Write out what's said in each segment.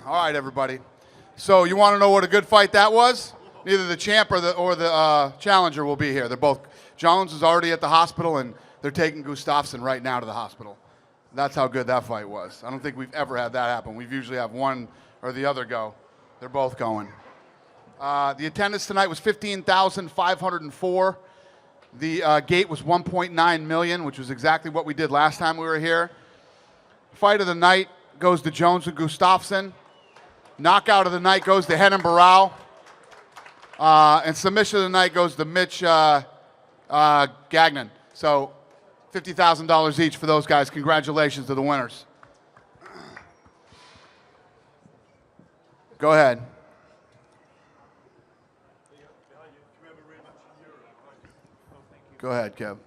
All right, everybody. So you want to know what a good fight that was? Neither the champ or the challenger will be here. They're both. Jones is already at the hospital, and they're taking Gustafsson right now to the hospital. That's how good that fight was. I don't think we've ever had that happen. We've usually have one or the other go. They're both going. The attendance tonight was 15,504. The gate was 1.9 million, which was exactly what we did last time we were here. Fight of the night goes to Jones and Gustafsson. Knockout of the night goes to Renan Barão. And submission of the night goes to Mitch Gagnon. So $50,000 each for those guys. Congratulations to the winners. Go ahead. Go ahead, Kev.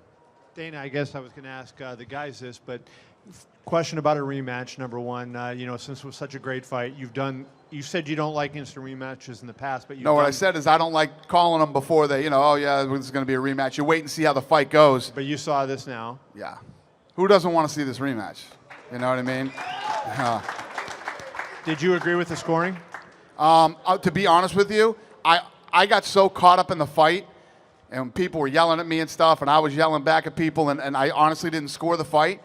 Dana, I guess I was going to ask the guys this, but question about a rematch, number one. Since it was such a great fight, you said you don't like instant rematches in the past, but what I said is I don't like calling them before they, oh yeah, this is going to be a rematch. You wait and see how the fight goes. But you saw this now. Yeah. Who doesn't want to see this rematch? You know what I mean? Did you agree with the scoring? To be honest with you, I got so caught up in the fight, and people were yelling at me and stuff, and I was yelling back at people, and I honestly didn't score the fight.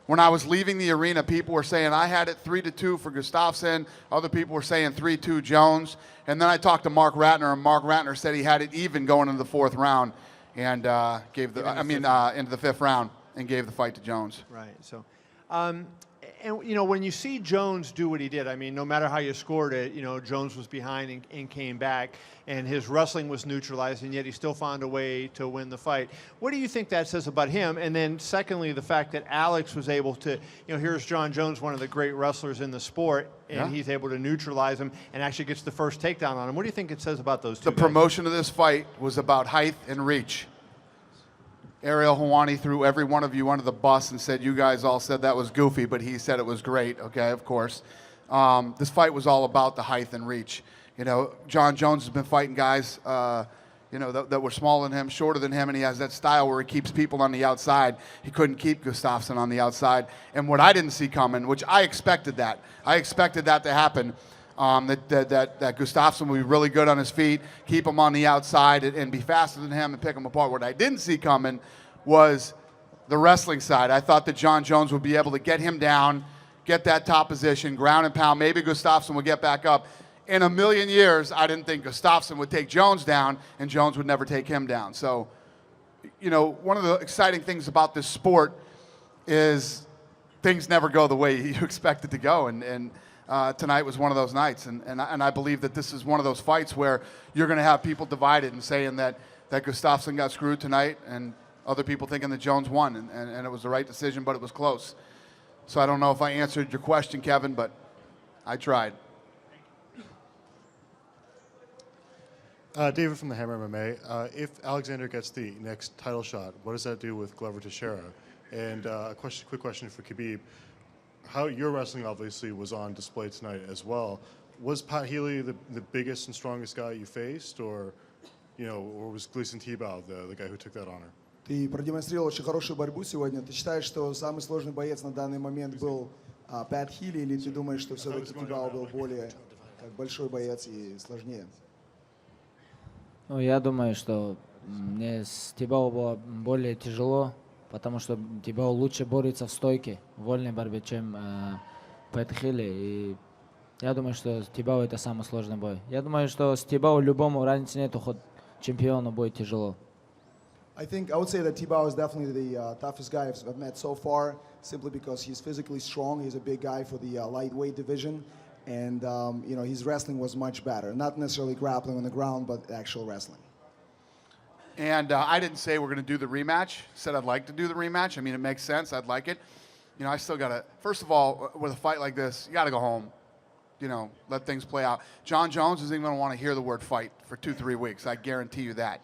When I was leaving the arena, people were saying I had it 3-2 for Gustafsson. Other people were saying 3-2 Jones. And then I talked to Mark Ratner, and Mark Ratner said he had it even going into the fourth round, and into the fifth round, and gave the fight to Jones. Right. So, when you see Jones do what he did, no matter how you scored it, Jones was behind and came back, and his wrestling was neutralized, and yet he still found a way to win the fight. What do you think that says about him? And then secondly, the fact that Alex was able to, here's John Jones, one of the great wrestlers in the sport, and he's able to neutralize him and actually gets the first takedown on him. What do you think it says about those two guys? Promotion of this fight was about height and reach. Ariel Helwani threw every one of you under the bus and said you guys all said that was goofy, but he said it was great, okay, of course. This fight was all about the height and reach. John Jones has been fighting guys, that were smaller than him, shorter than him, and he has that style where he keeps people on the outside. He couldn't keep Gustafsson on the outside. And what I didn't see coming, which I expected that. I expected that to happen, that Gustafsson would be really good on his feet, keep him on the outside, and be faster than him and pick him apart. What I didn't see coming was the wrestling side. I thought that John Jones would be able to get him down, get that top position, ground and pound. Maybe Gustafsson would get back up. In a million years, I didn't think Gustafsson would take Jones down, and Jones would never take him down. So, one of the exciting things about this sport is things never go the way you expect it to go, and tonight was one of those nights, and I believe that this is one of those fights where you're going to have people divided and saying that Gustafsson got screwed tonight, and other people thinking that Jones won, and it was the right decision, but it was close. So I don't know if I answered your question, Kevin, but I tried. David from the Hammer MMA. If Alexander gets the next title shot, what does that do with Glover Teixeira? And quick question for Khabib. How your wrestling obviously was on display tonight as well. Was Pat Healy the biggest and strongest guy you faced, or was Gleason Tebow the guy who took that honor? Ты продемонстрировал очень хорошую борьбу сегодня. Ты считаешь, что самый сложный боец на данный момент был Пэт Хилли, или ты думаешь, что все-таки Тибау был более большой боец и сложнее? Я думаю, что мне с Тибау было более тяжело, потому что Тибау лучше борется в стойке, в вольной борьбе, чем Пэт Хилли. И я думаю, что с Тибау это самый сложный бой. Я думаю, что с Тибау любому разницы нету, хоть чемпиону будет тяжело. I would say that Tebow is definitely the toughest guy I've met so far, simply because he's physically strong. He's a big guy for the lightweight division. And, his wrestling was much better. Not necessarily grappling on the ground, but actual wrestling. And I didn't say we're going to do the rematch. I said I'd like to do the rematch. It makes sense. I'd like it. I still got to, first of all, with a fight like this, you got to go home. Let things play out. John Jones isn't even going to want to hear the word fight for 2-3 weeks. I guarantee you that.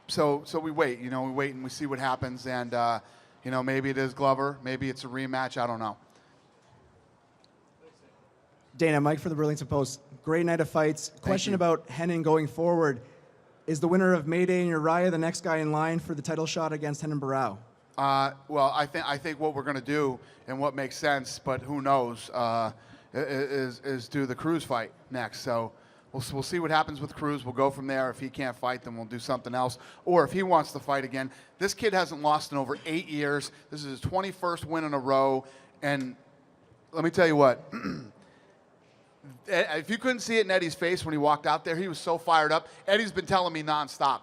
So we wait. We wait and we see what happens. And, maybe it is Glover. Maybe it's a rematch. I don't know. Dana, Mike for the Burlington Post. Great night of fights. Question about Renan going forward. Is the winner of Mayday and Uriah the next guy in line for the title shot against Renan Barão? Well, I think what we're going to do and what makes sense, but who knows, is do the Cruz fight next. So we'll see what happens with Cruz. We'll go from there. If he can't fight, then we'll do something else. Or if he wants to fight again, this kid hasn't lost in over 8 years. This is his 21st win in a row. And let me tell you what. If you couldn't see it in Eddie's face when he walked out there, he was so fired up. Eddie's been telling me nonstop,